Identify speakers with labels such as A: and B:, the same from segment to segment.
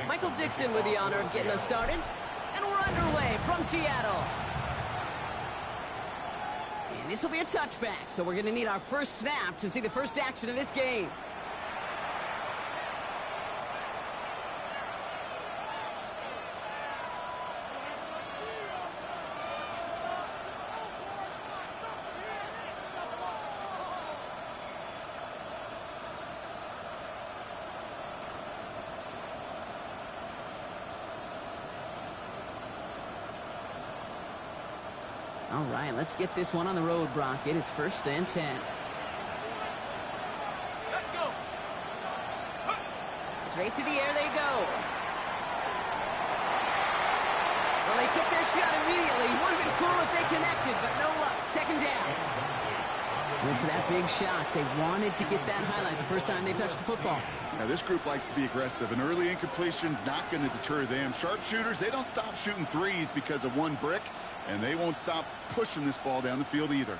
A: Michael Dixon with the honor of getting us started. And we're underway from Seattle. And this will be a touchback, so we're going to need our first snap to see the first action of this game. All right, let's get this one on the road, Brock. It is 1st and 10.
B: Let's go.
A: Straight to the air they go. Well, they took their shot immediately. Would have been cool if they connected, but no luck. 2nd down. Went for that big shot. They wanted to get that highlight the first time they touched the football.
C: Now, this group likes to be aggressive. An early incompletion's not going to deter them. Sharpshooters, they don't stop shooting threes because of one brick, and they won't stop pushing this ball down the field either.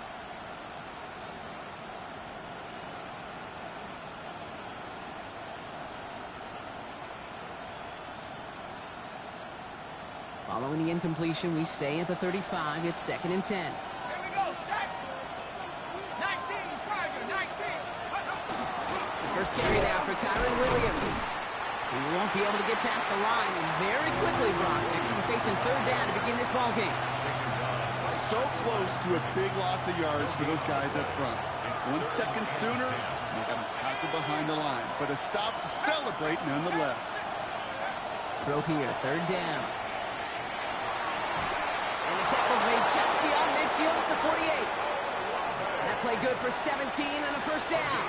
A: Following the incompletion, we stay at the 35. It's 2nd and 10.
B: Here we go, set. 19, Tiger, 19.
A: First carry now for Kyron Williams. He won't be able to get past the line, and very quickly, Brock, they're going to be facing 3rd down to begin this ball game.
C: So close to a big loss of yards for those guys up front. 1 second sooner, they got to tackle behind the line, but a stop to celebrate nonetheless.
A: Throw here, 3rd down. And the tackle's made just beyond midfield at the 48. That play good for 17 and a 1st down.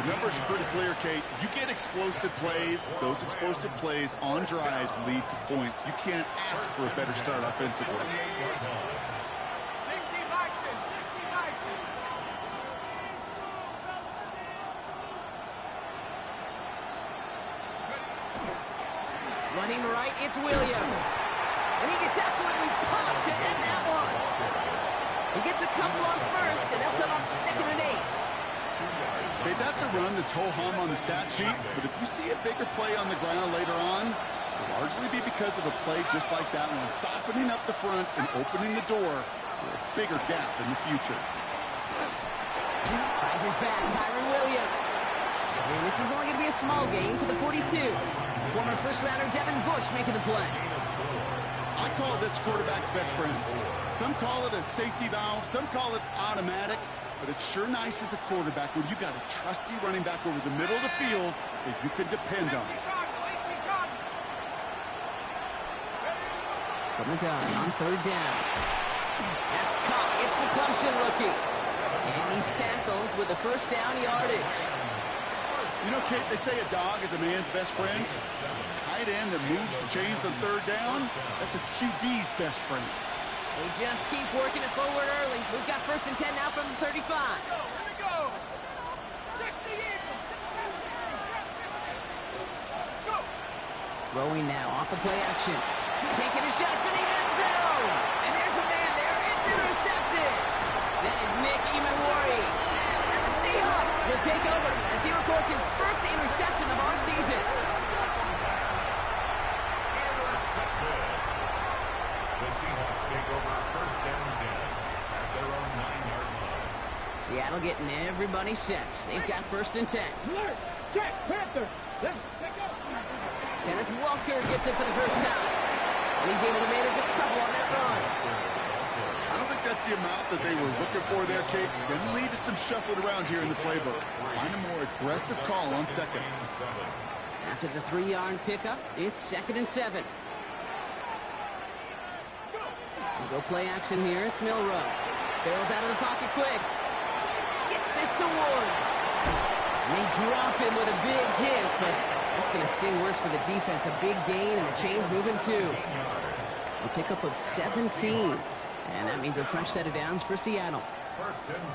C: The numbers are pretty clear, Kate. You get explosive plays. Those explosive plays on drives lead to points. You can't ask for a better start offensively.
B: 60 Bison, 60 Bison.
A: Running right, it's Williams. And he gets absolutely popped to end that one. He gets a couple on 1st, and they'll come up 2nd and 8.
C: Okay, that's a run that's ho-hum on the stat sheet, but if you see a bigger play on the ground later on, it'll largely be because of a play just like that one, softening up the front and opening the door for a bigger gap in the future.
A: Finds his back, Kyron Williams. And this is only going to be a small gain to the 42. Former first-rounder Devin Bush making the play.
C: I call this quarterback's best friend. Some call it a safety valve, some call it automatic, but it's sure nice as a quarterback when you got a trusty running back over the middle of the field that you can depend on.
A: From the gun on 3rd down. That's caught. It's the Clemson rookie. And he's tackled with the 1st down yardage.
C: You know, Kate, they say a dog is a man's best friend. A tight end that moves the chains on 3rd down, that's a QB's best friend.
A: They just keep working it forward early. We've got 1st and 10 now from the 35.
B: Here we go. 60 Eagles. 60. Let's go.
A: Throwing now off the play action. Taking a shot for the end zone. And there's a man there. It's intercepted. That is Nick Imawari. And the Seahawks will take over as he records his 1st interception of our season.
D: The Seahawks take over 1st and 10 at their own 9-yard line.
A: Seattle getting everybody set. They've got 1st and 10.
B: Alert. Check. Panther. Let's go.
A: Kenneth Walker gets it for the 1st time. And he's able to manage a couple on that run.
C: I don't think that's the amount that they were looking for there, Kate. Going to lead to some shuffling around here in the playbook. Find a more aggressive call on 2nd.
A: After the 3-yard pickup, it's 2nd and 7. We'll go play action here. It's Milrow. Bails out of the pocket quick. Gets this to Woods. And they drop him with a big hit, but that's going to sting worse for the defense. A big gain, and the chain's moving too. A pickup of 17. And that means a fresh set of downs for Seattle.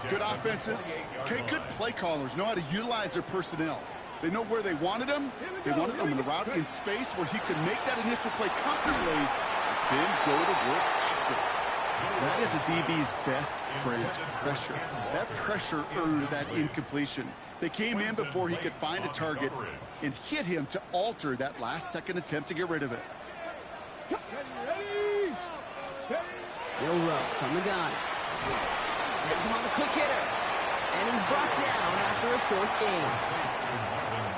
C: Good offenses. Okay, good play callers know how to utilize their personnel. They know where they wanted him. They wanted him in the route in space where he could make that initial play comfortably, then go to work after. That is a DB's best friend, pressure. That pressure earned that incompletion. They came in before he could find a target and hit him to alter that last-second attempt to get rid of it.
A: Will Rowe from the gun. Gets him on the quick hitter. And he's brought down after a short gain.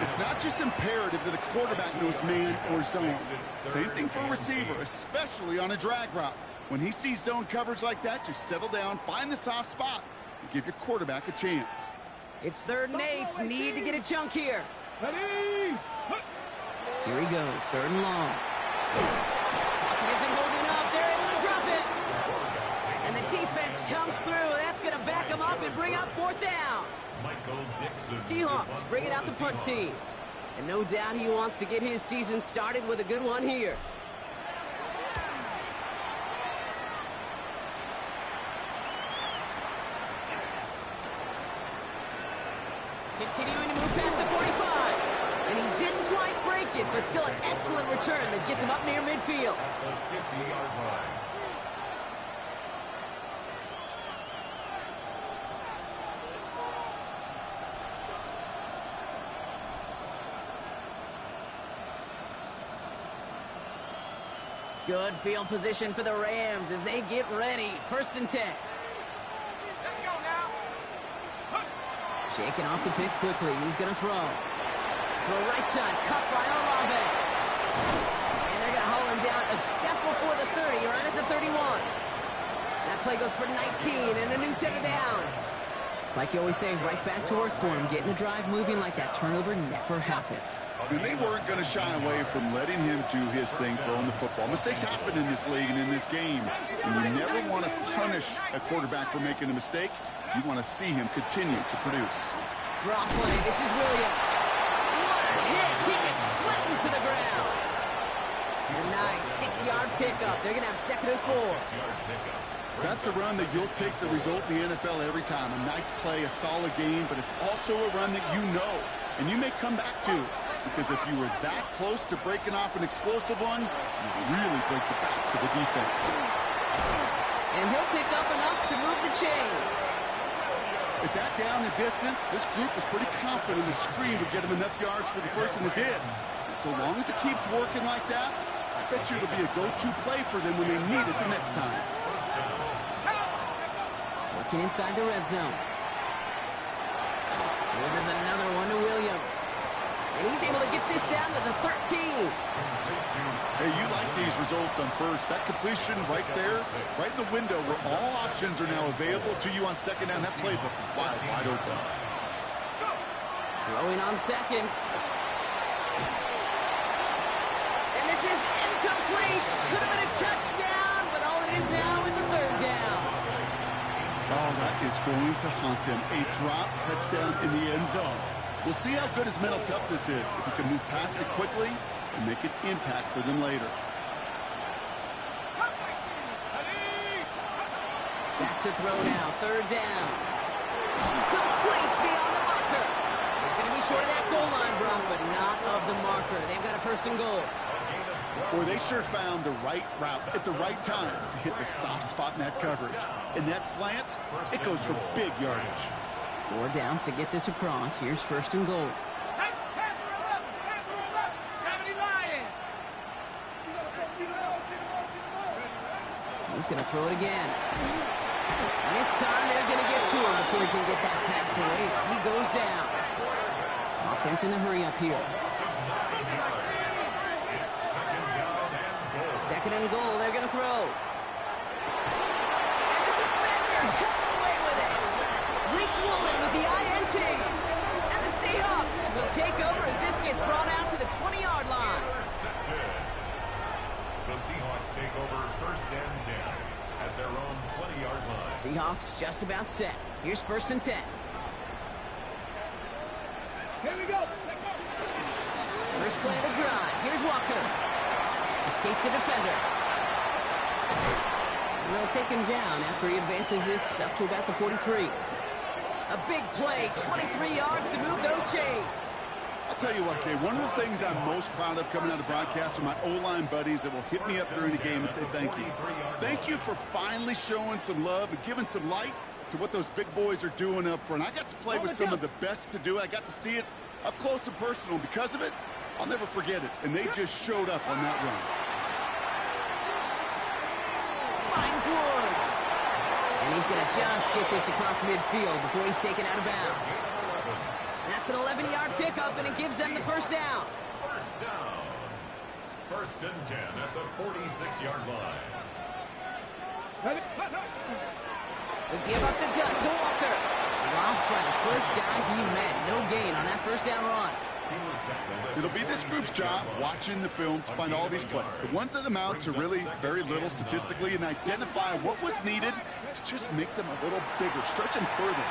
C: It's not just imperative that a quarterback knows man or zone. Same thing for a receiver, especially on a drag route. When he sees zone coverage like that, just settle down, find the soft spot, and give your quarterback a chance.
A: It's 3rd and 8. Need to get a chunk here.
B: Ready?
A: Here he goes, 3rd and long. Pocket isn't holding up. They're able to drop it. And the defense comes through. That's going to back him up and bring up 4th down. Seahawks bring it out the punt team. And no doubt he wants to get his season started with a good one here. Continuing to move past the 45. And he didn't quite break it, but still an excellent return that gets him up near midfield. Good field position for the Rams as they get ready. 1st and 10.
B: Let's go now.
A: Shaking off the pick quickly. He's going to throw. Throw right side. Cut by Olave. And they're going to haul him down a step before the 30, right at the 31. That play goes for 19 and a new set of downs. It's like you always say, right back to work for him. Getting the drive moving like that turnover never happened.
C: And they weren't going to shy away from letting him do his thing throwing the football. Mistakes happen in this league and in this game. And you never want to punish a quarterback for making a mistake. You want to see him continue to produce.
A: Drop play. This is Williams. What a hit. He gets flattened to the ground. A nice 6-yard pickup. They're going to have 2nd and 4.
C: That's a run that you'll take the result in the NFL every time. A nice play, a solid game, but it's also a run that you know and you may come back to. Because if you were that close to breaking off an explosive one, you really break the backs of the defense.
A: And he'll pick up enough to move the chains.
C: At that down the distance, this group was pretty confident the screen would get him enough yards for the first, and it did. And so long as it keeps working like that, I bet you it'll be a go-to play for them when they need it the next time.
A: Working inside the red zone. There's another one to Williams. And he's able to get this down to the 13.
C: Hey, you like these results on first. That completion right there, right in the window where all options are now available to you on 2nd down. That playbook is wide open.
A: Throwing on 2nd. And this is incomplete. Could have been a touchdown, but all it is now is a 3rd down.
C: Oh, that is going to haunt him. A drop touchdown in the end zone. We'll see how good his mental toughness is if he can move past it quickly and make an impact for them later.
A: Back to throw now. 3rd down. Complete beyond the marker. It's going to be short of that goal line, Brock, but not of the marker. They've got a 1st and goal.
C: Boy, they sure found the right route at the right time to hit the soft spot in that coverage. And that slant, it goes for big yardage.
A: 4 downs to get this across. Here's 1st and goal. He's going to throw it again. And this time they're going to get to him before he can get that pass away. So he goes down. Offense in the hurry up here. 2nd and goal. They're going to throw. And the defender's coming away with it. Rick Woolen with the INT. And the Seahawks will take over as this gets brought out to the 20-yard line.
D: The Seahawks take over 1st and 10 at their own 20-yard line.
A: Seahawks just about set. Here's 1st and 10.
B: Here we go.
A: First play of the drive. Here's Walker. Escapes the defender. And they'll take him down after he advances this up to about the 43. A big play, 23 yards to move those chains.
C: I'll tell you what, Kay, one of the things I'm most proud of coming out of broadcast are my O-line buddies that will hit me up during the game and say thank you. Thank you for finally showing some love and giving some light to what those big boys are doing up front. I got to play with some of the best to do it. I got to see it up close and personal. Because of it, I'll never forget it. And they just showed up on that run.
A: Finds Woods. And he's going to just get this across midfield before he's taken out of bounds. That's an 11-yard pickup, and it gives them the first down.
D: First down. First and 10 at the 46-yard line.
A: They give up the gut to Walker. Drops by the first guy he met. No gain on that first down run.
C: It'll be this group's job watching the film to find all these plays. The ones that amount to really very little statistically, and identify what was needed to just make them a little bigger, stretch them further.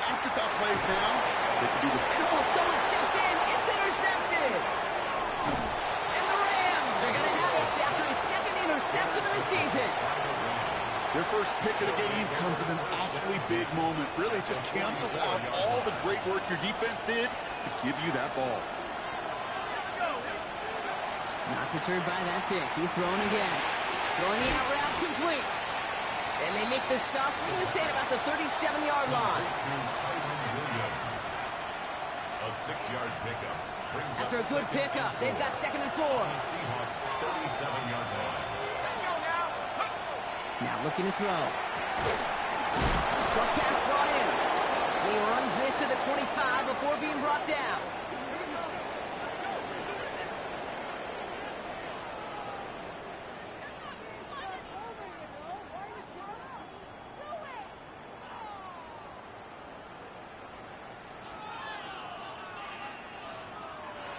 C: Afterthought plays now, they could be the...
A: Oh, someone stepped in. It's intercepted. And the Rams are going to have it after his second interception of the season.
C: Their first pick of the game comes at an awfully big moment. Really just cancels out all the great work your defense did to give you that ball.
A: Not deterred by that pick. He's throwing again. Throwing the out route complete. And they make the stop. We're going to say at about the 37-yard line.
D: A 6-yard pickup.
A: After a good pickup, they've got 2nd and 4.
D: Seahawks 37-yard line.
A: Now looking to throw. Short pass brought in. And he runs this to the 25 before being brought down.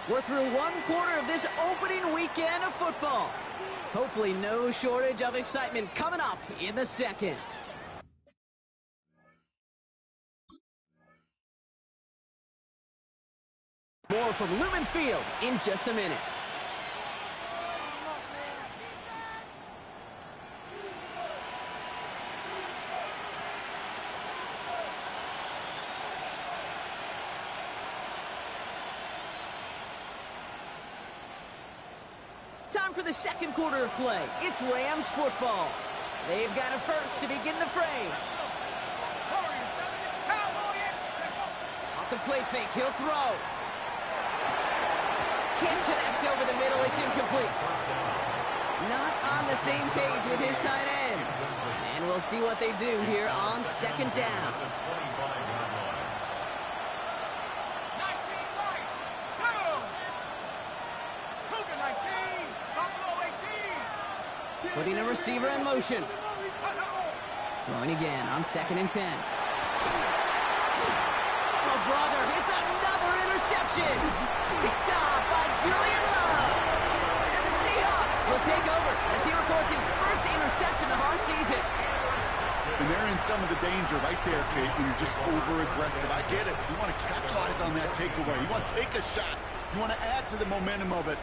A: We're through one quarter of this opening weekend of football. Hopefully no shortage of excitement coming up in the second. More from Lumen Field in just a minute. Time for the second quarter of play. It's Rams football. They've got a first to begin the frame. Off the play fake, he'll throw. Can't connect over the middle, it's incomplete. Not on the same page with his tight end. And we'll see what they do here on second down. Putting a receiver in motion. Throwing again on 2nd and 10. Oh, brother, it's another interception. Picked off by Julian Love. And the Seahawks will take over as he records his first interception of our season.
C: And they're in some of the danger right there, Kate, when you're just over-aggressive. I get it. You want to capitalize on that takeaway. You want to take a shot. You want to add to the momentum of it.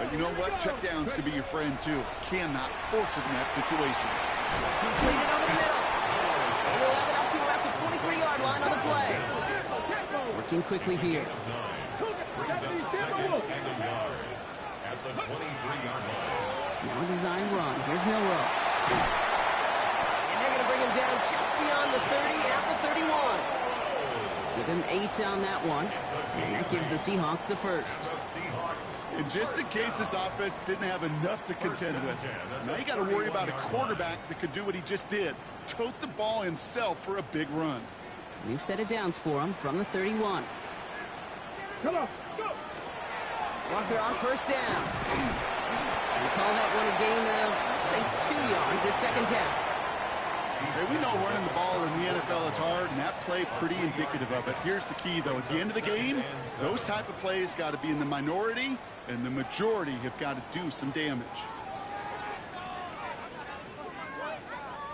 C: But you know what? Checkdowns can be your friend, too. Cannot force it in that situation.
A: Completed over the middle. And we'll have it up to about the 23-yard line on the play. Working quickly here.
D: Brings up 2nd and a yard at the 23-yard line.
A: Now a design run. Here's Milrow. And they're going to bring him down just beyond the 30 at the 31. Give him 8 on that one. And that gives the Seahawks the first.
C: And just in case this offense didn't have enough to contend with, now you got to worry about a quarterback that could do what he just did. Tote the ball himself for a big run.
A: New set of downs for him from the 31.
B: Come on, go!
A: Walker on first down. We call that one a gain of, let's say, 2 yards at second down.
C: Hey, we know running the ball in the NFL is hard, and that play pretty indicative of it. Here's the key, though. At the end of the game, those type of plays got to be in the minority, and the majority have got to do some damage.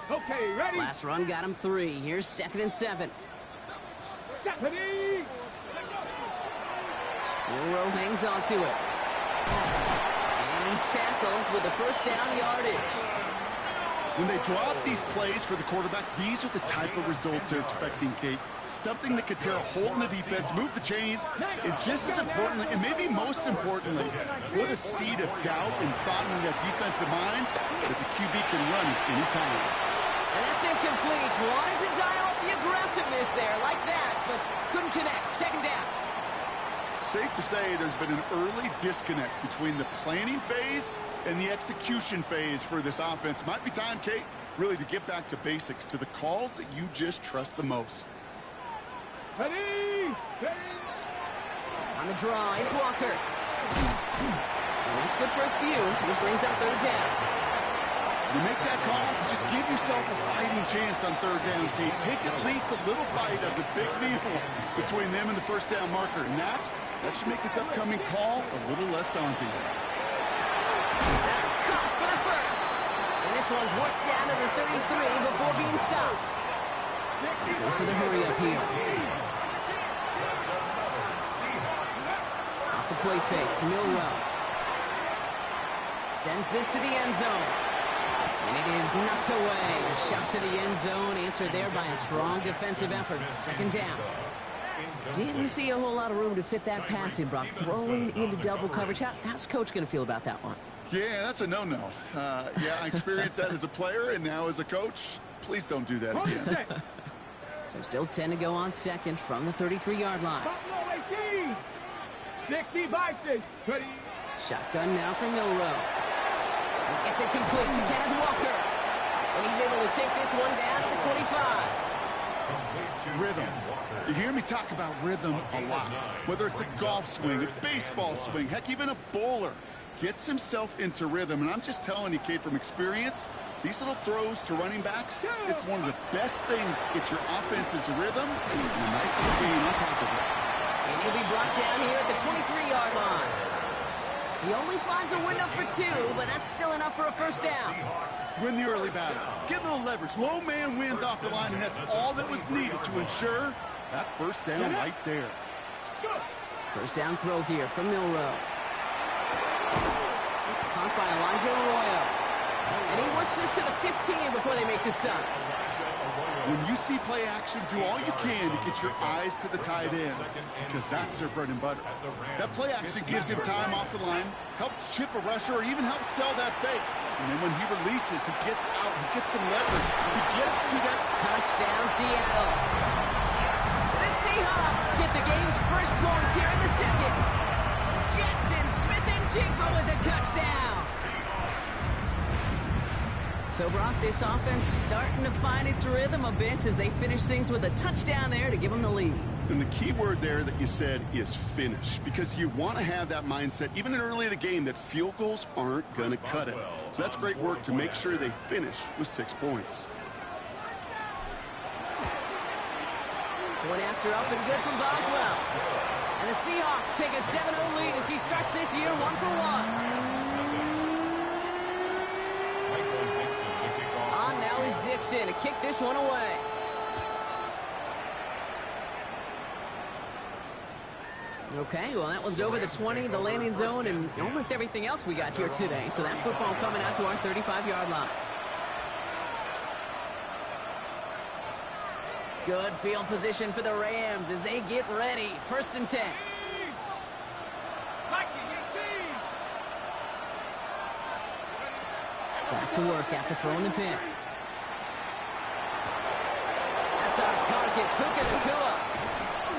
B: Okay, ready?
A: Last run got him 3. Here's 2nd and 7.
B: Ready?
A: Milrow hangs on to it. And he's tackled with the first down yardage.
C: When they draw up these plays for the quarterback, these are the type of results they're expecting, Kate. Something that could tear a hole in the defense, move the chains, and just as importantly, and maybe most importantly, put a seed of doubt and thought in that defensive mind that the QB can run at any time.
A: And that's incomplete. Wanted to dial up the the aggressiveness there, like that, but couldn't connect. Second down.
C: Safe to say there's been an early disconnect between the planning phase and the execution phase for this offense. Might be time, Kate, really to get back to basics, to the calls that you just trust the most.
B: Ready!
A: On the draw, it's Walker. And that's good for a few. It brings up third down.
C: You make that call to just give yourself a fighting chance on third down, Kate. Take at least a little bite of the big meal between them and the first down marker. And that should make this upcoming call a little less daunting.
A: That's caught for the first. And this one's worked down to the 33 before being stopped. Goes to the hurry up here. Off the play fake, Milrow. Sends this to the end zone. And it is knocked away. A shot to the end zone, answered there by a strong defensive effort. Second down. Didn't see a whole lot of room to fit that pass in, Brock. Throwing into double coverage. How's Coach going to feel about that one?
C: Yeah, that's a no-no. Yeah, I experienced that as a player and now as a coach. Please don't do that again.
A: So still 10 to go on second from the 33-yard line.
B: Buffalo 18. 60 Bison. Ready.
A: Shotgun now for Milrow. It's incomplete to Kenneth Walker. And he's able to take this one down to the 25.
C: Rhythm. You hear me talk about rhythm a lot. Whether it's a golf swing, a baseball swing, heck, even a bowler gets himself into rhythm. And I'm just telling you, Kate, from experience, these little throws to running backs, it's one of the best things to get your offense into rhythm and a nice little gain on top of it.
A: And he'll be brought down here at the 23-yard line. He only finds a window for two, but that's still enough for a first down.
C: Win the early battle. Get a little leverage. Low man wins off the line, and that's all that was needed to ensure that first down right there.
A: First down throw here from Milrow. It's caught by Elijah Arroyo. And he works this to the 15 before they make the stop.
C: When you see play action, do all you can to get your eyes to the tight end, because that's their bread and butter. That play action gives him time off the line, helps chip a rusher, or even helps sell that fake. And then when he releases, he gets out, he gets some leverage. He gets to that
A: touchdown, Seattle. The Seahawks get the game's first points here in the second. Jackson Smith and Jigba with a touchdown. So, Brock, this offense starting to find its rhythm a bit as they finish things with a touchdown there to give them the lead.
C: And the key word there that you said is finish, because you want to have that mindset, even early in the game, that field goals aren't going to cut it. So that's great work to make sure they finish with 6 points.
A: Going after up and good from Boswell. And the Seahawks take a 7-0 lead as he starts this year 1-for-1. Now is Dixon to kick this one away. Okay, well, that one's over the 20, the landing zone, and almost everything else we got here today. So that football coming out to our 35-yard line. Good field position for the Rams as they get ready. First and 10. Back to work after throwing the pick. That's our target, Puka Nacua.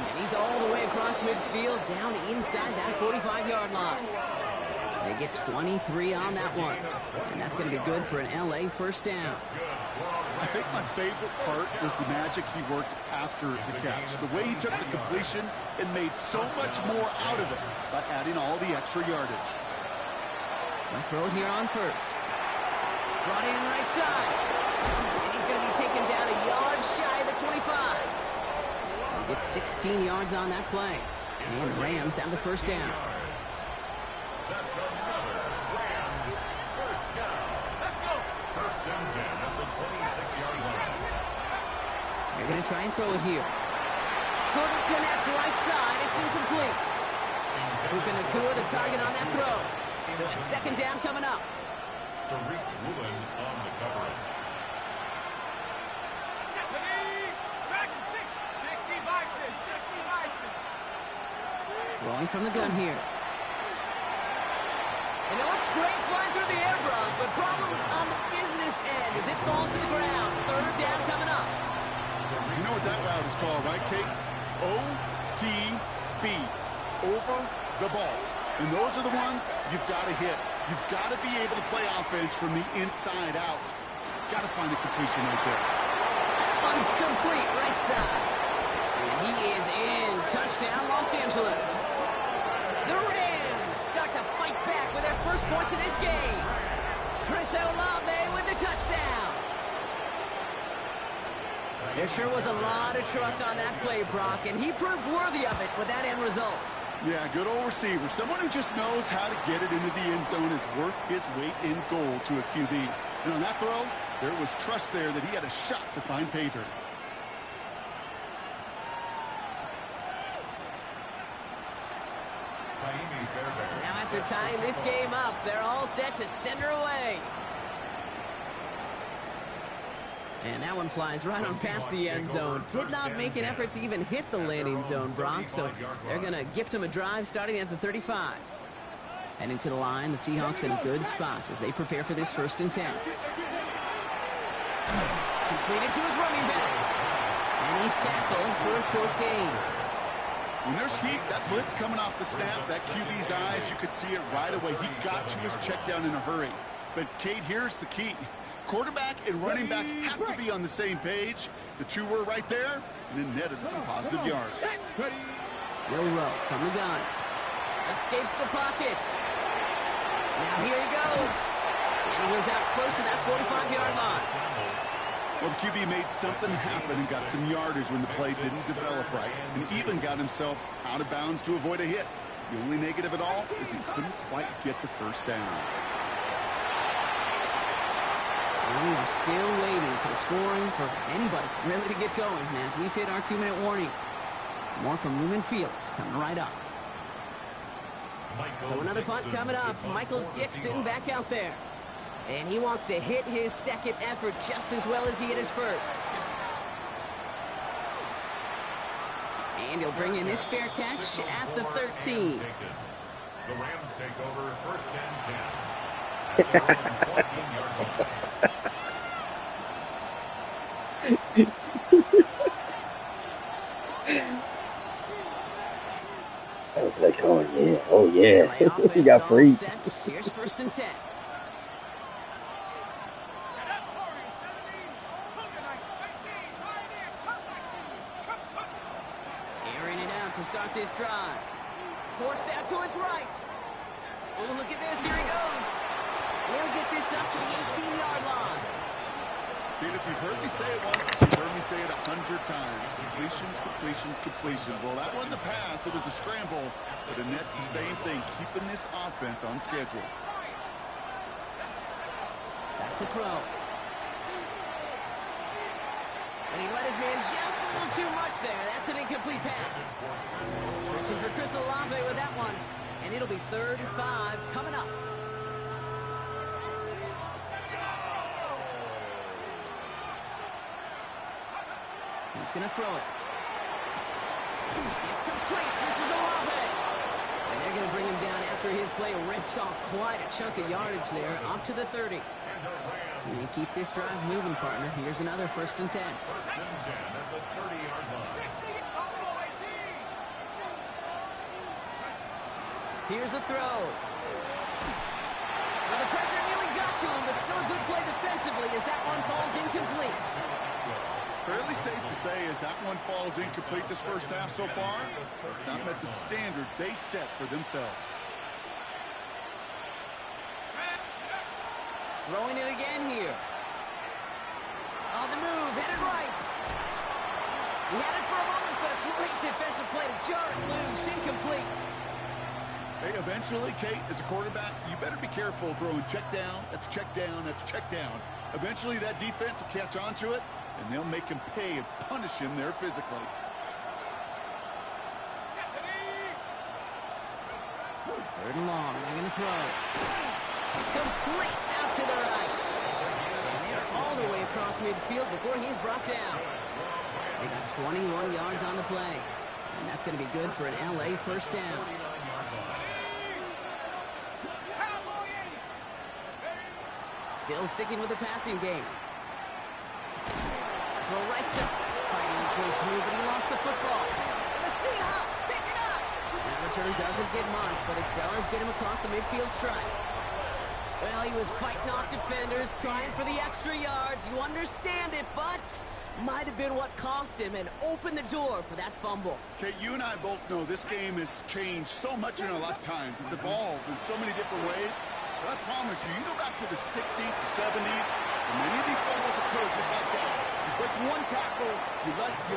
A: And he's all the way across midfield, down inside that 45-yard line. They get 23 on that one. And that's going to be good for an LA first down.
C: I think my favorite part was the magic he worked after the catch. The way he took the completion and made so much more out of it by adding all the extra yardage.
A: They'll throw it here on first. Brought in right side. And he's going to be taken down a yard shy of the 25. He gets 16 yards on that play. And the Rams have the first down.
D: That's another Rams first down. Let's go. First and 10 at the 26-yard line.
A: They're going to try and throw it here. Couldn't connect right side. It's incomplete. Puka Nacua the target on that throw. So it's second down coming up.
D: Tariq Woolen on the coverage.
B: 60 Bison.
A: Throwing from the gun here. And it looks great flying through the air, Brock, but problems on the business end as it falls to the ground. Third down coming up.
C: You know what that route is called, right, Kate? OTB. Over the ball. And those are the ones you've got to hit. You've got to be able to play offense from the inside out. Got to find a completion right there.
A: That one's complete, right side. And he is in. Touchdown, Los Angeles. The Rams start to fight back with their first points of this game. Chris Olave with the touchdown. There sure was a lot of trust on that play, Brock, and he proved worthy of it with that end result.
C: Yeah, good old receiver. Someone who just knows how to get it into the end zone is worth his weight in gold to a QB. And on that throw, there was trust there that he had a shot to find pay dirt.
A: Now after tying this game up, they're all set to send her away. And that one flies right on past the end zone. Did not make an effort to even hit the landing zone, Brock, so they're going to gift him a drive starting at the 35. Heading to the line, the Seahawks in a good spot as they prepare for this 1st and 10. Completed to his running back. And he's tackled for a short gain.
C: When there's heat, that blitz coming off the snap, that QB's eyes, you could see it right away. He got to his check down in a hurry. But, Kate, here's the key. Quarterback and running back have to be on the same page. The two were right there, and then netted some positive yards.
A: Will Rowe from the gun. Escapes the pocket. Now here he goes. And he goes out close to that 45-yard line.
C: Well, the QB made something happen and got some yardage when the play didn't develop right, and even got himself out of bounds to avoid a hit. The only negative at all is he couldn't quite get the first down.
A: And we are still waiting for the scoring for anybody really to get going as we've hit our 2-minute warning. More from Lumen Fields coming right up. So another punt coming up. Michael Dixon back out there. And he wants to hit his second effort just as well as he hit his first. And he'll bring in this fair catch at the 13.
D: The Rams take over 1st and 10. At their own 14-yard line.
E: I was like, oh yeah, he got free.
A: Here's 1st and 10. Airing it out to start this drive. Forced out to his right. Oh, look at this. Here he goes. And he'll get this up to the 18-yard line.
C: Dude, if you've heard me say it once, you've heard me say it 100 times. Completions, completions, completions. Well, that wasn't a pass. It was a scramble. But Annette's the same thing, keeping this offense on schedule.
A: Back to throw. And he let his man just a little too much there. That's an incomplete pass. Searching for Chris Olave with that one. And it'll be 3rd and 5 coming up. He's going to throw it. It's complete. This is Olave. And they're going to bring him down after his play rips off quite a chunk of yardage there, up to the 30. And keep this drive moving, partner. Here's another 1st and 10.
D: 1st and 10 at the 30-yard line.
A: Here's a throw. Well, the pressure nearly got to him, but still a good play defensively as that one falls incomplete.
C: Fairly safe to say as that one falls incomplete this first half so far, it's not met the standard they set for themselves.
A: Throwing it again here. On the move, headed right. He had it for a moment, but a great defensive play to jar it loose, incomplete.
C: Hey, eventually, Kate, as a quarterback, you better be careful throwing check down after check down after check down. Eventually, that defense will catch on to it, and they'll make him pay and punish him there physically.
A: Third and long, they're going to throw. Complete out to the right. And they're all the way across midfield before he's brought down. They got 21 yards on the play. And that's going to be good for an LA first down. Still sticking with the passing game. Throw right side. fighting his way through, but he lost the football. And the Seahawks pick it up. That return doesn't get much, but it does get him across the midfield stripe. Well, he was fighting off defenders, trying for the extra yards. You understand it, but might have been what cost him and opened the door for that fumble.
C: Okay, you and I both know this game has changed so much in our lifetimes. It's evolved in so many different ways. But I promise you, you go back to the 60s, the 70s, and many of these fumbles occur just like that. You break one tackle, you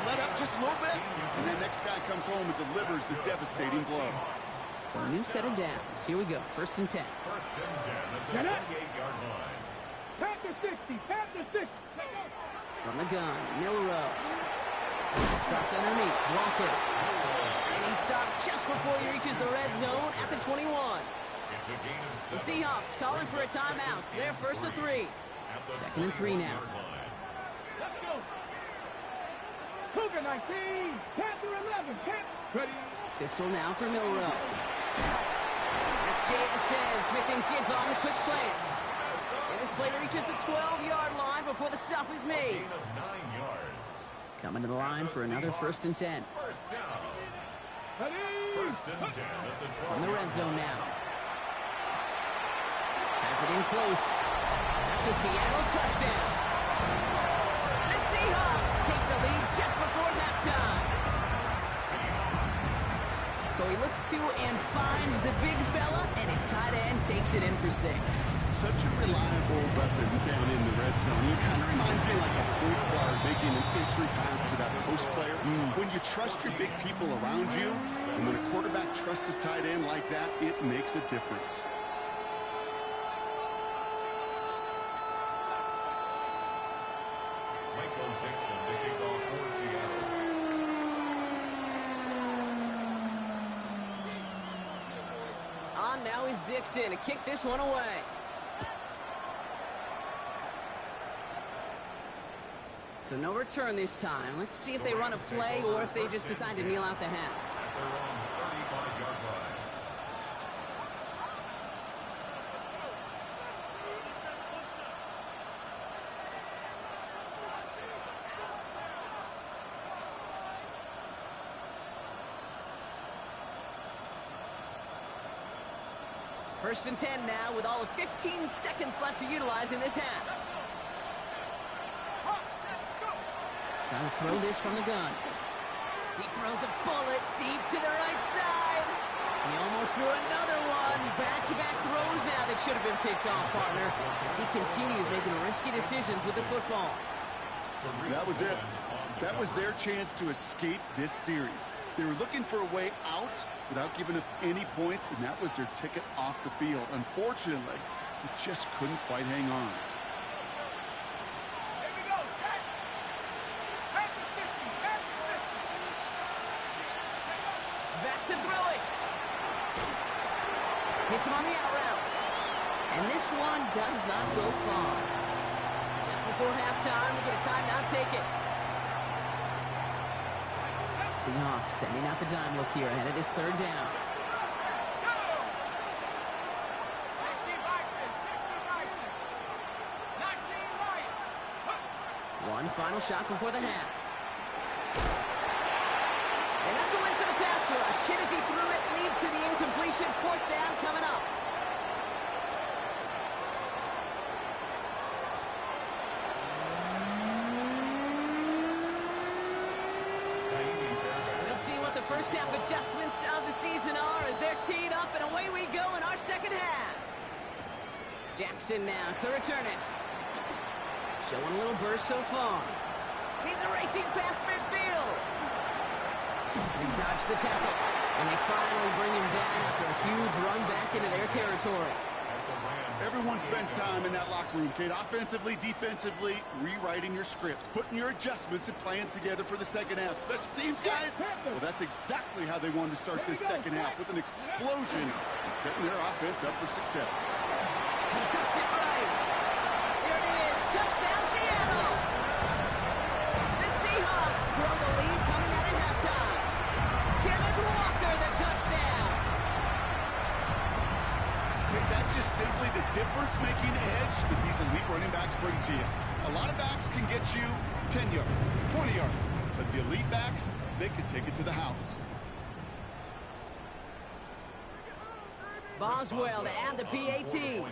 C: let up just a little bit, and the next guy comes home and delivers the devastating blow.
A: So a new set of downs. Here we go, 1st and 10.
D: First and 10 at the 28-yard line.
B: Panther 60, Panther 60.
A: From the gun, Milrow. It's dropped underneath, Walker. And he stopped just before he reaches the red zone at the 21.
D: It's a gain of
A: The
D: 7.
A: Seahawks calling for a timeout. They're 1st and 3. 2nd and 3 now.
B: Let's go. Cougar 19, Panther 11, Panther. Ready.
A: Pistol now for Milrow. That's JSN. Smith and Jigba on the quick slant. And this play reaches the 12-yard line before the stop is made.
D: Gain of 9 yards.
A: Coming to the line for another 1st and 10.
D: First down.
B: Ready.
D: First and 10 at the 12.
A: From the red zone now. Has it in close. That's a Seattle touchdown. The Seahawks take the lead just before halftime. So he looks to and finds the big fella, and his tight end takes it in for 6.
C: Such a reliable weapon down in the red zone. It kind of reminds me like a point guard making an entry pass to that post player. When you trust your big people around you, and when a quarterback trusts his tight end like that, it makes a difference.
D: Michael Dixon to kick off for Seattle.
A: On now is Dixon to kick this one away. So no return this time. Let's see if they run a play or if they just decide to kneel out the half.
D: At their own 35-yard line.
A: First and 10 now with all of 15 seconds left to utilize in this half. Trying to throw this from the gun. He throws a bullet deep to the right side. He almost threw another one. Back-to-back throws now that should have been picked off, partner, as he continues making risky decisions with the football.
C: That was it. That was their chance to escape this series. They were looking for a way out without giving up any points, and that was their ticket off the field. Unfortunately, they just couldn't quite hang on.
B: Here we go, set. Panther 60, Panther 60.
A: Back to throw it. Hits him on the out route. And this one does not go far. Just before halftime, we get a timeout, take it. Seahawks sending out the dime look here ahead of this 3rd down.
B: 60 Bison, 60 Bison. 19 Lions.
A: One final shot before the half. And that's a win for the pass rush. Hit as he threw it, leads to the incompletion. 4th down coming up. Let's see what the first half adjustments of the season are as they're teed up, and away we go in our second half. Jackson now to return it. Showing a little burst so far. He's racing past midfield. He dodged the tackle, and they finally bring him down after a huge run back into their territory.
C: Everyone spends time in that locker room, Kate. Offensively, defensively, rewriting your scripts, putting your adjustments and plans together for the second half. Special teams, guys, well, that's exactly how they wanted to start this second half, with an explosion and setting their offense up for success.
A: He cuts it right. There it is. Touchdown, Seattle. The Seahawks grow the lead coming out at halftime. Kenneth Walker, the touchdown.
C: That's just simply the difference-making edge that these elite running backs bring to you. A lot of backs can get you 10 yards, 20 yards, but the elite backs, they can take it to the house.
A: Boswell to add the PAT.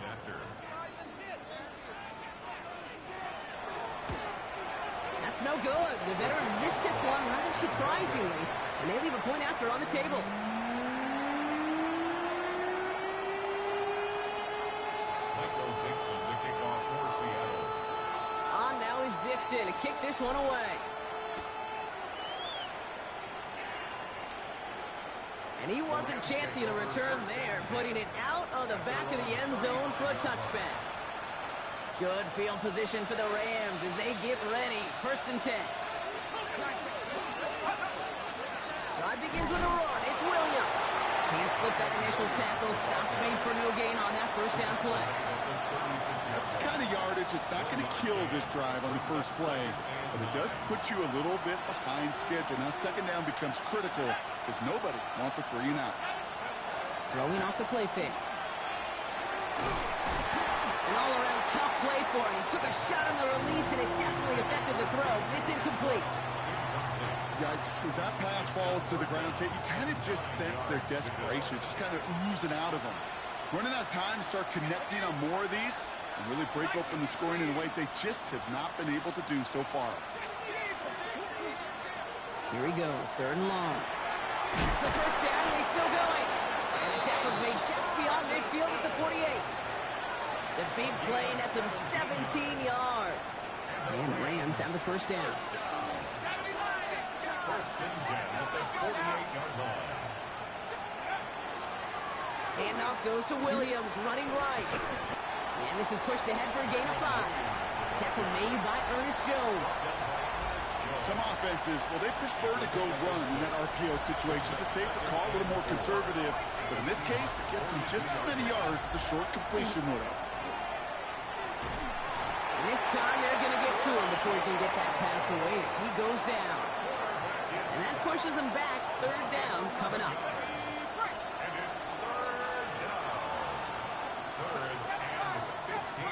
A: That's no good. The veteran mishits one rather surprisingly, and they leave a point after on the table. On now is Dixon to kick this one away. And he wasn't chancing a return there, putting it out of the back of the end zone for a touchback. Good field position for the Rams as they get ready. 1st and 10. Drive begins with a run. It's Williams. Can't slip that initial tackle. Stops made for no gain on that 1st down play.
C: That's the kind of yardage. It's not going to kill this drive on the first play, but it does put you a little bit behind schedule. Now 2nd down becomes critical because nobody wants a 3 and out.
A: Throwing off the play fake. An all-around tough play for him. He took a shot on the release, and it definitely affected the throw. It's incomplete.
C: Yikes. As that pass falls to the ground, Kate, you kind of just sense their desperation, just kind of oozing out of them. Running out of time to start connecting on more of these and really break open the scoring in a way they just have not been able to do so far.
A: Here he goes, 3rd and long. That's the 1st down, and he's still going. And the tackle's made just beyond midfield at the 48. The big play nets him 17 yards. And the Rams have the 1st down.
D: 1st and 10 at the 48-yard line.
A: Handoff goes to Williams, running right. And this is pushed ahead for a gain of 5. Tackle made by Ernest Jones.
C: Some offenses, well, they prefer to go run in that RPO situation. It's a safer call, a little more conservative. But in this case, it gets them just as many yards as a short completion would have.
A: And this time they're going to get to him before he can get that pass away as he goes down. And that pushes him back. 3rd down coming up.
D: And it's 3rd down. 3rd and 15.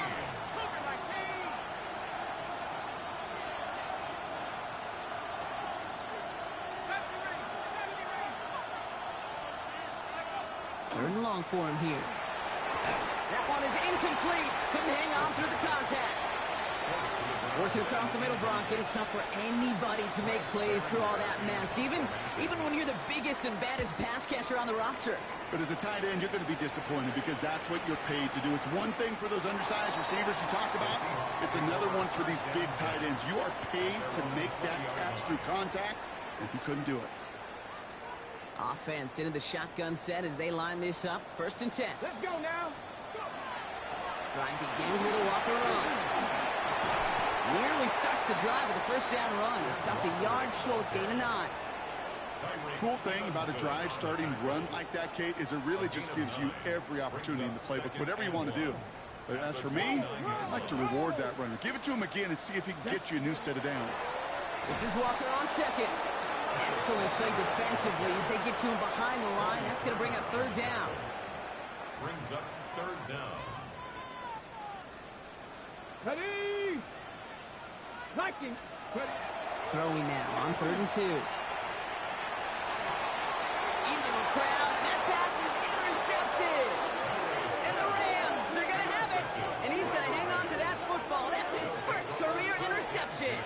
A: Third and long for him here. That one is incomplete. Couldn't hang on through the contact. Working across the middle, Brock. It is tough for anybody to make plays through all that mess, even when you're the biggest and baddest pass catcher on the roster.
C: But as a tight end, you're going to be disappointed because that's what you're paid to do. It's one thing for those undersized receivers you talk about. It's another one for these big tight ends. You are paid to make that catch through contact, and he couldn't do it.
A: Offense into the shotgun set as they line this up. 1st and 10.
B: Let's go now.
A: Drive begins with a walker run. Nearly starts the drive with a 1st down run. Stopped a yard short, gain of 9.
C: Cool thing about a drive starting run like that, Kate, is it really just gives you every opportunity in the playbook, whatever you want to do. But as for me, I'd like to reward that runner. Give it to him again and see if he can get you a new set of downs.
A: This is Walker on 2nd. Excellent play defensively as they get to him behind the line. That's going to bring up 3rd down.
D: Brings up 3rd down.
B: Ready. Liking. Ready.
A: Throwing now on 3rd and 2. Into a crowd, and that pass is intercepted. And the Rams are going to have it. And he's going to hang on to that football. That's his 1st career interception.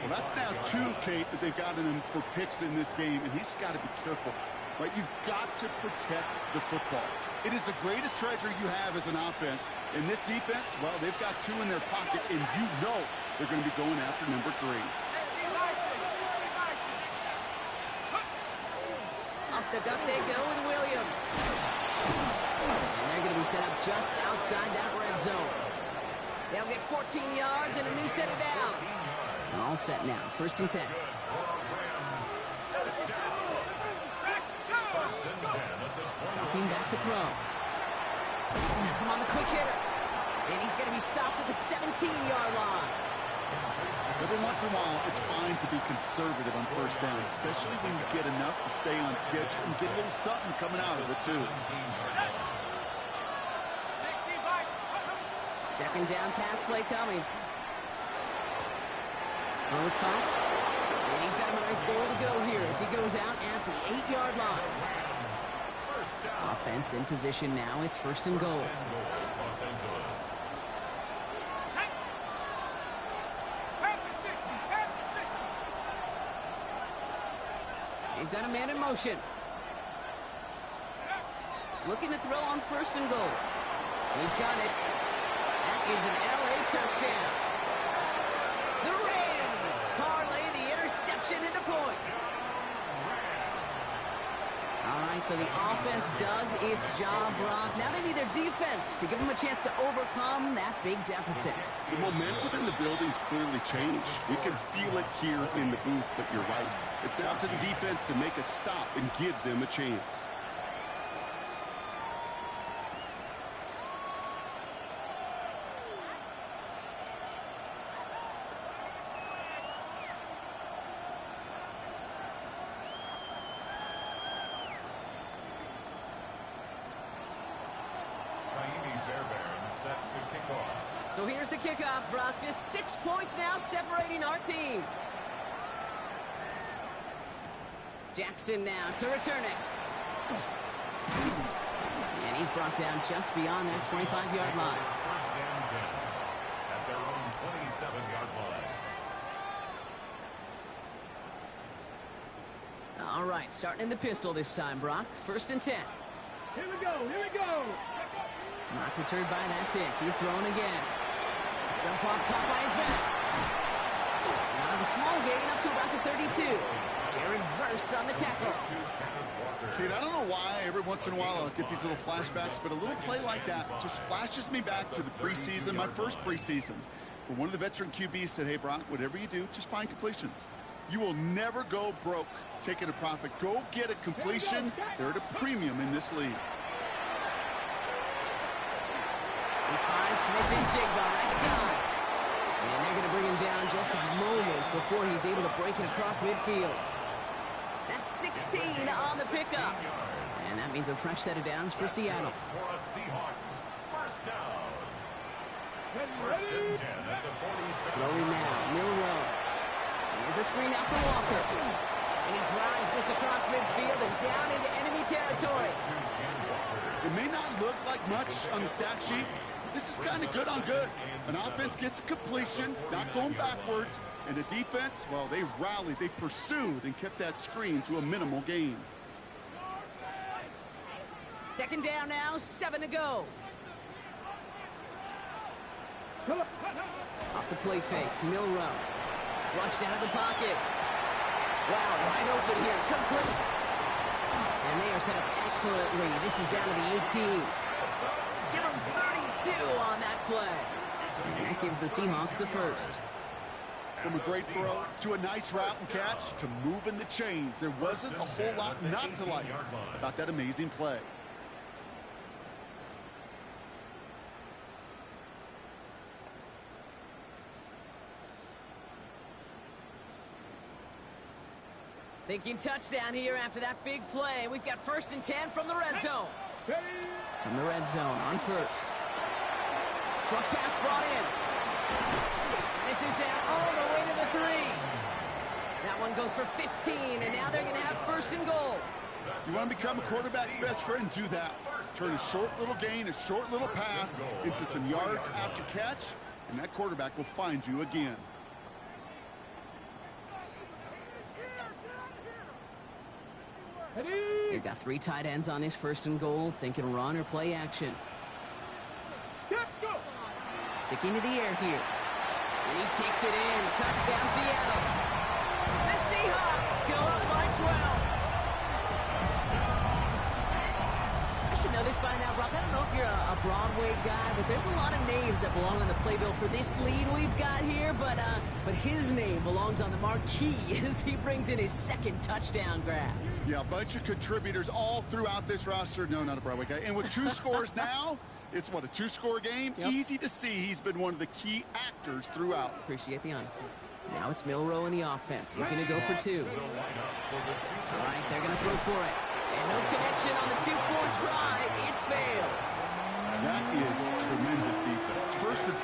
C: Well, that's now 2, Kate, that they've gotten him for picks in this game, and he's got to be careful. Right? You've got to protect the football. It is the greatest treasure you have as an offense. In this defense, well, they've got 2 in their pocket, and you know they're going to be going after number 3.
A: Up the gut they go with Williams. And they're going to be set up just outside that red zone. They'll get 14 yards and a new set of downs. All set now. 1st and 10. Dropping back to throw. That's him on the quick hitter. And he's going to be stopped at the 17-yard line.
C: Every once in a while, it's fine to be conservative on 1st down, especially when you get enough to stay on schedule and get a little something coming out of it, too.
B: 60
A: Second down pass play coming. Ball is caught. And he's got a nice goal to go here as he goes out at the 8-yard line. Offense in position now. It's first and goal.
D: Los Angeles.
B: Back to 60. Back to 60.
A: They've got a man in motion. Looking to throw on first and goal. He's got it. That is an LA touchdown. The Rams parlay the interception into points. All right, so the offense does its job, Brock. Now they need their defense to give them a chance to overcome that big deficit.
C: The momentum in the building's clearly changed. We can feel it here in the booth, but you're right. It's now to the defense to make a stop and give them a chance.
A: So here's the kickoff, Brock. Just 6 points now separating our teams. Jackson now to return it. And he's brought down just beyond that 25-yard line.
D: First and 10 at their own 27-yard line.
A: All right, starting in the pistol this time, Brock. First and 10.
B: Here we go. Here we go.
A: Not deterred by that pick. He's throwing again. Jump off, caught by his back. Out of a small gain up to about the 32. Jared Verse on the tackle.
C: Kid, I don't know why every once in a while I'll get these little flashbacks, but a little play like that just flashes me back to the preseason, my first preseason, where one of the veteran QBs said, hey, Brock, whatever you do, just find completions. You will never go broke taking a profit. Go get a completion. They're at a premium in this league.
A: He finds Smith and Jigba right side. And they're going to bring him down just a moment before he's able to break it across midfield. That's 16 on the pickup. And that means a fresh set of downs for Seattle.
D: For a Seahawks first down. First and 10 at the 47.
A: Throwing now, Milrow. Here's a screen out for Walker. And he drives this across midfield and down into enemy territory.
C: It may not look like much on the stat sheet. This is kind of good on good. An offense gets a completion, not going backwards, and the defense, well, they rallied, they pursued, and kept that screen to a minimal gain.
A: Second down now, 7 to go. Off the play fake, Milrow. Flushed out of the pocket. Wow, wide open here, complete. And they are set up excellently. This is down to the 18. Give them 32 on that play. And that gives the Seahawks the first.
C: From a great throw to a nice route and catch to moving the chains, there wasn't a whole lot not to like about that amazing play.
A: Thinking touchdown here after that big play. We've got first and 10 from the red zone. From the red zone on first. Truck pass brought in. And this is down all the way to the 3. That one goes for 15, and now they're going to have first and goal.
C: You want to become a quarterback's best friend? Do that. Turn a short little gain, a short little pass into some yards after catch, and that quarterback will find you again.
A: They've got 3 tight ends on this first and goal, thinking run or play action. Sticking to the air here. And he takes it in. Touchdown, Seattle. The Seahawks go up by 12. I should know this by now, Brock. I don't know if you're a Broadway guy, but there's a lot of names that belong on the playbill for this lead we've got here. But his name belongs on the marquee as he brings in his second touchdown grab.
C: Yeah, a bunch of contributors all throughout this roster. No, not a Broadway guy. And with 2 scores now, it's what, a 2-score game? Yep. Easy to see he's been one of the key actors throughout.
A: Appreciate the honesty. Now it's Milrow in the offense, looking to go for 2. All right, they're going to throw for it. And no connection on the 2-point try. It fails.
C: That is tremendous defense. First and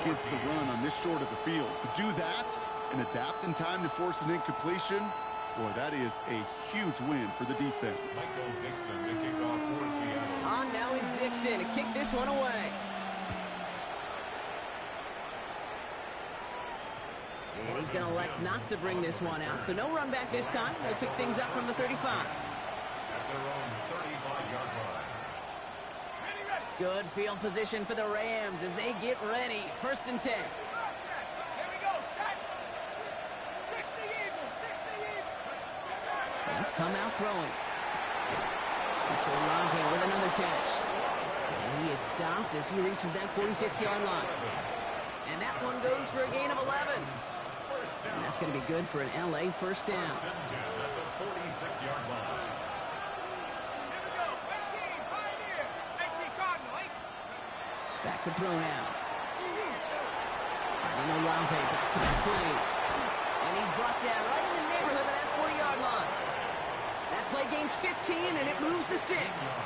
C: against the run on this short of the field. To do that and adapt in time to force an incompletion, boy, that is a huge win for the defense.
D: Michael Dixon to kick off for Seattle.
A: On now is Dixon to kick this one away. And he's going to elect not to bring this one out. So no run back this time. We'll pick things up from the 35.
D: At their own 35-yard line.
A: Good field position for the Rams as they get ready. 1st and 10.
B: Here we go, set. 60 Eagles, 60 Eagles.
A: They'll come out throwing. It's Olave with another catch. And he is stopped as he reaches that 46-yard line. And that one goes for a gain of 11. And that's going to be good for an LA first down.
D: 1st and 10 at the 46-yard line.
B: Here we go, 18, Pioneer. 18, Cardinal, 8.
A: Back to throw now. Finding Olave back to the plays. And he's brought down right in the neighborhood of that 40-yard line. That play gains 15, and it moves the sticks.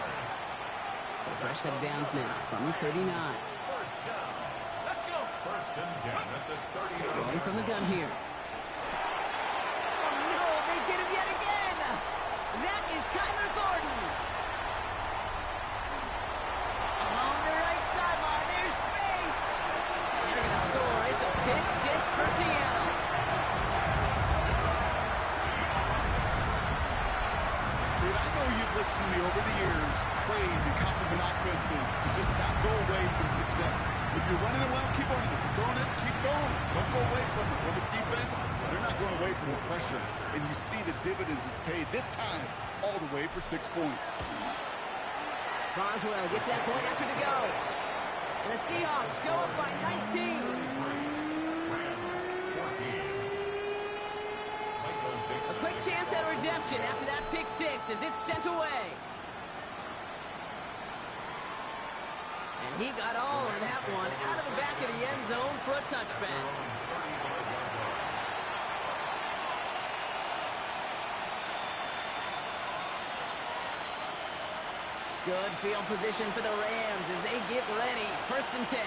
A: So fresh set of downs now from the 39.
D: First down.
B: Let's go.
D: 1st and 10 at the 38.
A: Going from the gun here. Oh, no, they get him yet again. That is Kyler Gordon. Along the right sideline, there's space. And they're going to score. It's a pick six for Seattle.
C: Dude, I know you've listened to me over the years praise and compliment offenses to just not go away from success. If you're running it well, keep running it. If you're going it, keep going. Don't go away from it. Well, this defense, they're not going away from the pressure. And you see the dividends it's paid this time all the way for 6 points.
A: Boswell gets that point after to go. And the Seahawks go up by 19.
D: Rams 14. Michael Dixon.
A: A quick chance at redemption after that pick six as it's sent away. And he got all of that one out of the back of the end zone for a touchback. Good field position for the Rams as they get ready. 1st and 10.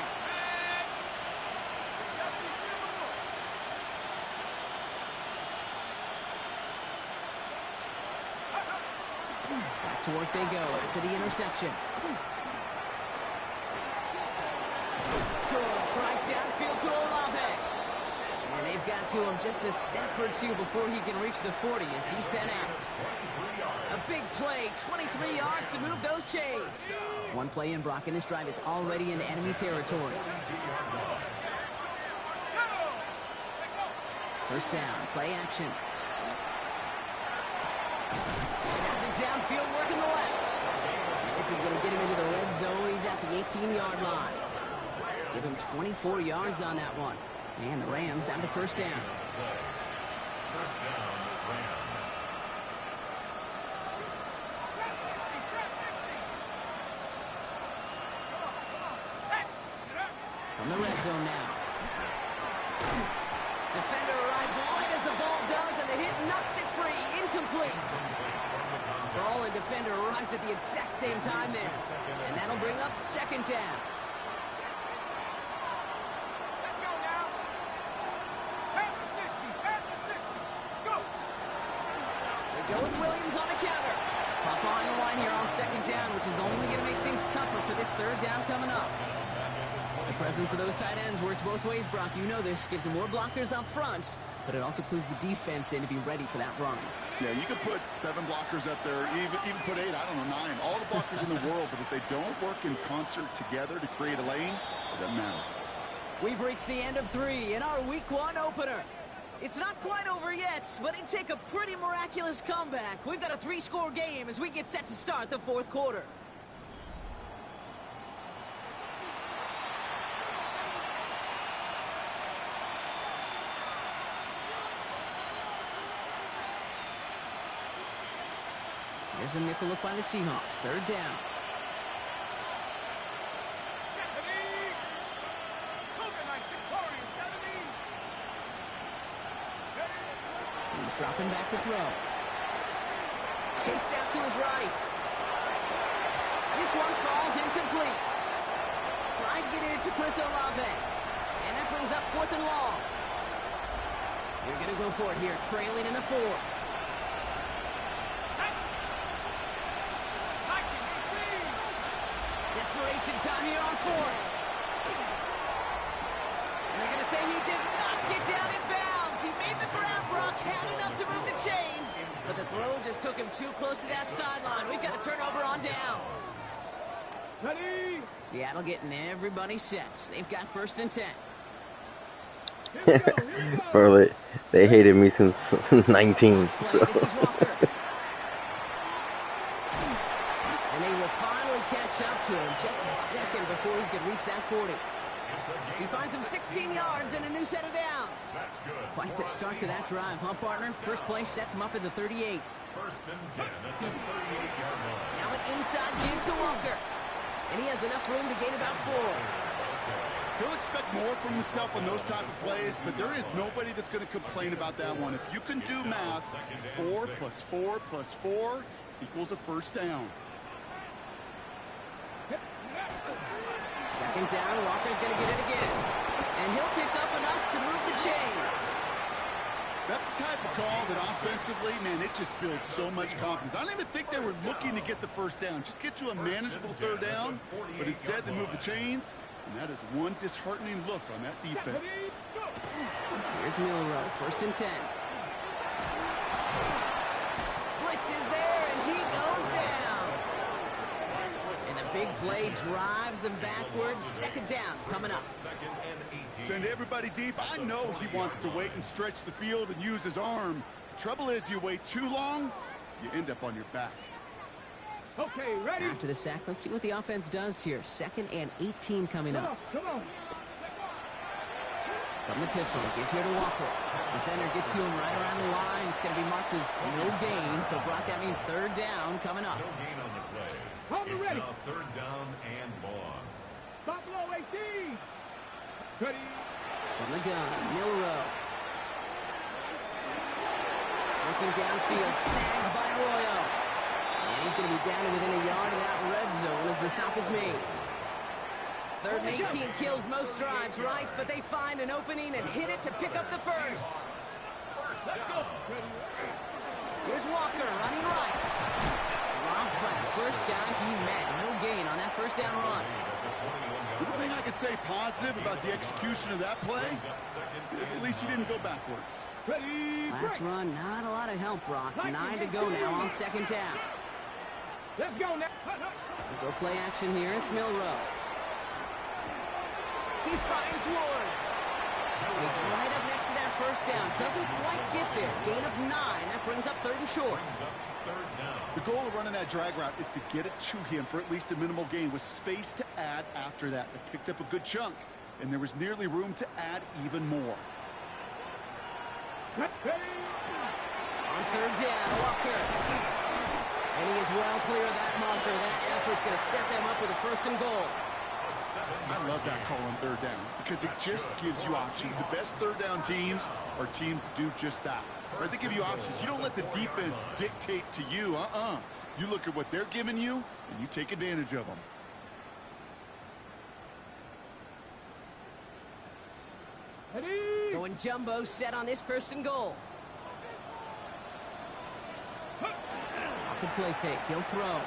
A: Back to work they go after the interception. Good strike downfield to Olave. And they've got to him just a step or two before he can reach the 40 as he's sent out. A big play, 23 yards to move those chains. One play in, Brock, and this drive is already into enemy territory. 1st down, play action. Has it downfield, working the left. And this is going to get him into the red zone. He's at the 18-yard line. Give him 24 yards on that one. And the Rams have the 1st down.
D: 1st down, Rams.
A: From the red zone now. Defender arrives right as the ball does, and the hit knocks it free. Incomplete. Ball and defender arrived at the exact same time there. And that'll bring up 2nd down.
B: Let's go now. Pass the 60. Pass the 60. Let's go.
A: They go with Williams on the counter. Pop on the line here on 2nd down, which is only going to make things tougher for this 3rd down coming up. The presence of those tight ends works both ways, Brock. You know this. Gives them more blockers up front, but it also clues the defense in to be ready for that run.
C: Yeah, you could put 7 blockers up there, even put 8, I don't know, 9. All the blockers in the world, but if they don't work in concert together to create a lane, it doesn't matter.
A: We've reached the end of 3 in our Week 1 opener. It's not quite over yet, but it'd take a pretty miraculous comeback. We've got a 3-score game as we get set to start the 4th quarter. There's a nickel look by the Seahawks. 3rd down. He's dropping back to throw. Chased out to his right. This one falls incomplete. Tried to get it to Chris Olave. And that brings up 4th and long. You're going to go for it here, trailing in the 4th. Desperation time here on 4th. And they're going to say he did not get down in bounds. He made the grab, Brock, had enough to move the chains, but the throw just took him too close to that sideline. We've got a turnover on downs.
B: Ready?
A: Seattle getting everybody set. They've got 1st and 10.
E: Bro, they hated me since 19. So.
A: This is Walker. And they will finally catch up to him just a second before he could reach that 40. He finds him 16 yards and a new set of downs. Quite the start to that drive, huh, partner? First play sets him up at the 38.
D: 1st and 10 at the 38-yard line.
A: Now an inside give to Walker. And he has enough room to gain about 4.
C: He'll expect more from himself on those type of plays, but there is nobody that's going to complain about that one. If you can do math, 4 plus 4 plus 4 equals a 1st down.
A: 2nd down, Walker's going to get it again. And he'll pick up enough to move the chains.
C: That's the type of call that offensively, man, it just builds so much confidence. I don't even think they were looking to get the 1st down. Just get to a manageable 3rd down, but instead they move the chains, and that is one disheartening look on that defense.
A: Here's Milroe, 1st and 10. Blitz is there, and he goes down. And the big play drives them backwards. 2nd down coming up.
C: Send everybody deep. I know he wants to wait and stretch the field and use his arm. The trouble is, you wait too long, you end up on your back.
B: Okay, ready?
A: After the sack, let's see what the offense does here. 2nd and 18 coming up.
B: Come on.
A: From the pistol, give here to Walker. Defender gets to him right around the line. It's going to be marked as no gain. So, Brock, that means 3rd down coming up.
D: No gain on the play. It's
B: ready.
D: now 3rd down and long.
B: Buffalo 18. Ready?
A: From the gun, Milroe. Looking downfield, snagged by Arroyo. And he's going to be down to within a yard of that red zone as the stop is made. 3rd and 18 kills most drives, right? But they find an opening and hit it to pick up the 1st. Here's Walker running right. Dropped by the 1st guy he met. No gain on that 1st down run.
C: The only thing I could say positive about the execution of that play is at least he didn't go backwards.
B: Ready?
A: Last run, not a lot of help, Brock. 9 to go now on 2nd down.
B: Let's go now.
A: We'll go play action here. It's Milroe. He finds Woods. He's right up next to that 1st down. Doesn't quite get there. Gain of 9. That brings up 3rd and short.
C: The goal of running that drag route is to get it to him for at least a minimal gain with space to add after that. They picked up a good chunk, and there was nearly room to add even more.
A: On 3rd down, Walker. And he is well clear of that marker. That effort's going to set them up with a 1st and goal.
C: I love that call on 3rd down because it just gives you options. The best 3rd down teams are teams that do just that. Right? They give you options. You don't let the defense dictate to you. You look at what they're giving you, and you take advantage of them.
A: Going jumbo set on this 1st and goal. Off the play fake, he'll throw.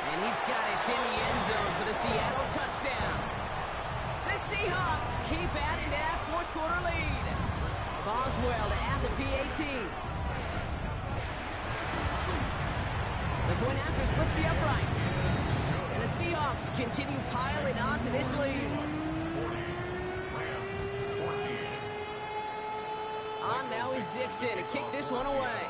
A: And he's got it in the end zone for the Seattle touchdown. The Seahawks keep adding to that 4th quarter lead. Boswell to add the PAT. The point after splits the upright. And the Seahawks continue piling on to this lead. On now is Dixon to kick this one away.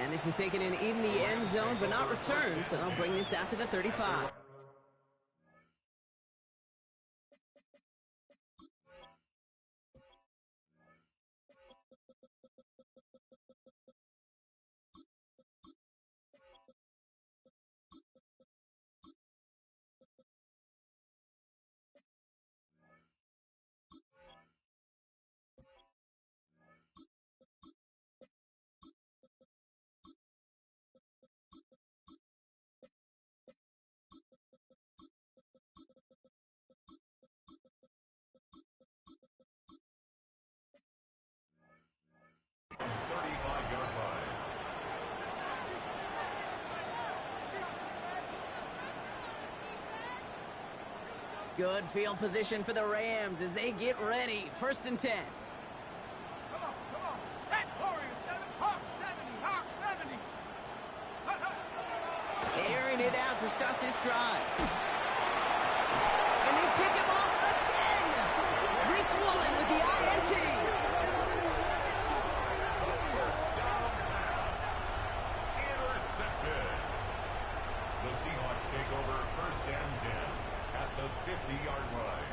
A: And this is taken in the end zone, but not returned, so they'll bring this out to the 35. Good field position for the Rams as they get ready. 1st and 10.
B: Come on, come on. Set, Warrior 7, Hawk 70, Hawk 70.
A: Airing it out to start this drive. And they pick him off again. Rick Woolen with the INT.
D: First down pass. Intercepted. The Seahawks take over 1st and 10 at the 50-yard line.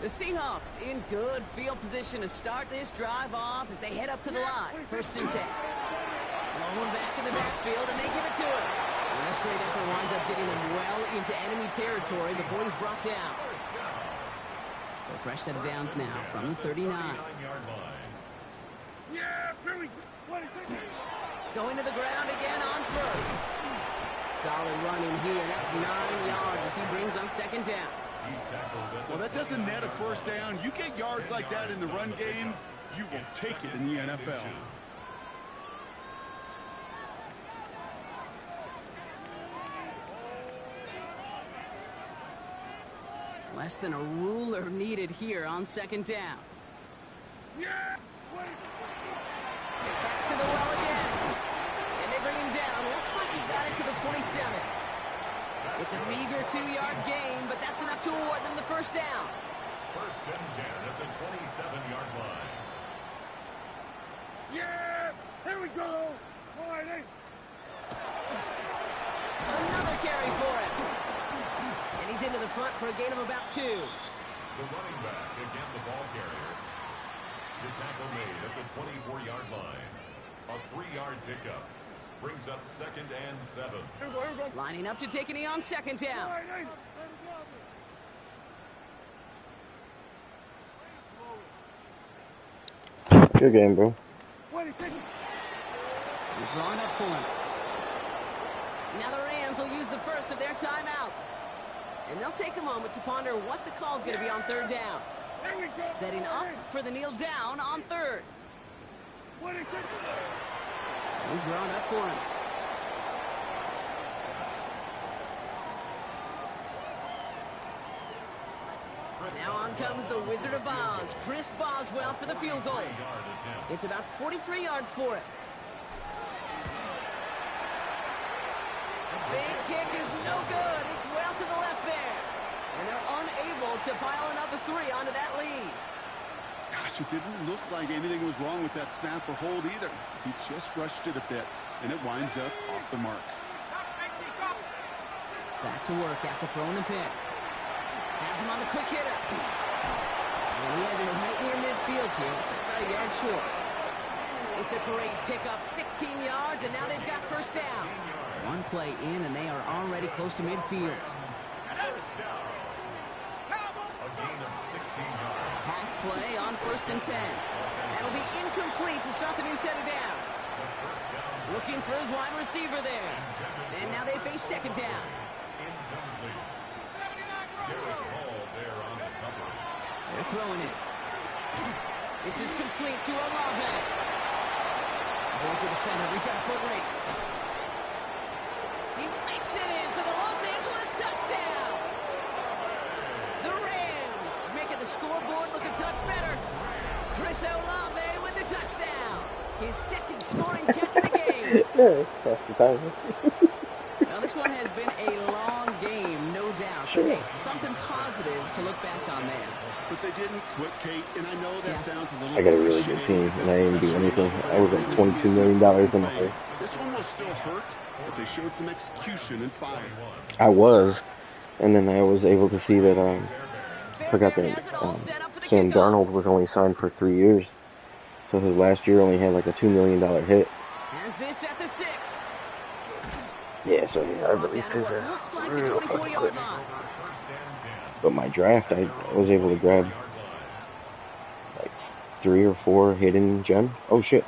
A: The Seahawks in good field position to start this drive off as they head up to the line. 1st and 10. Blown back in the backfield, and they give it to him. And this great effort winds up getting him well into enemy territory before he's brought down. So fresh set of downs now from the 39.
B: Yeah, Billy.
A: Going to the ground again on 1st. Solid running here. That's 9 yards as he brings up 2nd down.
C: Well, that doesn't net a 1st down. You get yards like that in the run game, you will take it in the NFL.
A: Less than a ruler needed here on 2nd down.
B: Yeah.
A: Back to the well again. And they bring him down. Looks like he got it to the 27. It's a meager 2-yard gain, but that's enough to award them the 1st down.
D: 1st and 10 at the 27-yard line.
B: Yeah. Here we go. Wide 8.
A: Another carry for him. And he's into the front for a gain of about 2.
D: The running back again the ball carrier. The tackle made at the 24-yard line. A 3-yard pickup. Brings up 2nd and 7.
B: Here we go.
A: Lining up to take a knee on 2nd down.
B: Wide 8.
E: Good game, bro.
A: He's drawn up for him. Now the Rams will use the first of their timeouts. And they'll take a moment to ponder what the call's going to be on 3rd down.
B: Here we go.
A: Setting up for the kneel down on 3rd. He's drawn up for him. Now on comes the Wizard of Oz, Chris Boswell for the field goal. It's about 43 yards for it. The big kick is no good. It's well to the left there. And they're unable to pile another 3 onto that lead.
C: Gosh, it didn't look like anything was wrong with that snap or hold either. He just rushed it a bit, and it winds up off the mark.
A: Back to work after throwing the pick. Has him on the quick hitter. And he has him right near midfield here. It's about a yard short. It's a great pickup, 16 yards, and now they've got 1st down. One play in, and they are already close to midfield.
D: First down. A gain of 16 yards.
A: Pass play on 1st and 10. That'll be incomplete to start the new set of downs. Looking for his wide receiver there. And now they face 2nd down.
D: Incomplete. Derek Hall there on the cover.
A: They're throwing it. This is complete to Olave. Going to the defender. We've got a foot race. He makes it in for the Los Angeles touchdown. The Rams making the scoreboard look a touch better. Chris Olave with the touchdown. His 2nd scoring catch of the game.
E: That's the time.
A: Now, this one has been a long game, no doubt. But hey, something positive to look back on there.
C: But they didn't quit, Kate, and I know that sounds a little...
E: I got a really good team, and I didn't do anything. I was like $22 million in the hole.
C: This one will still hurt, but they showed some execution and fire.
E: I was, and then I was able to see that I forgot that Sam Darnold was only signed for 3 years. So his last year only had like a $2 million hit.
A: As this at the 6.
E: Yeah, so I released his real fucking quick. But my draft, I was able to grab like 3 or 4 hidden gems. Oh shit.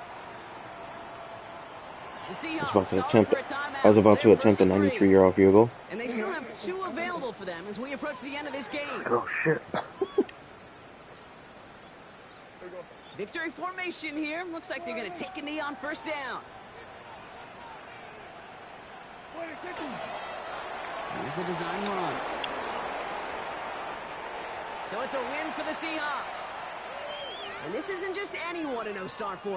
E: I was about to attempt a 93-yard field goal.
A: And they still have 2 available for them as we approach the end of this game.
E: Oh shit.
A: Victory formation here. Looks like they're going to take a knee on 1st down. Here's a design run. So it's a win for the Seahawks. And this isn't just any 1-0 start for them.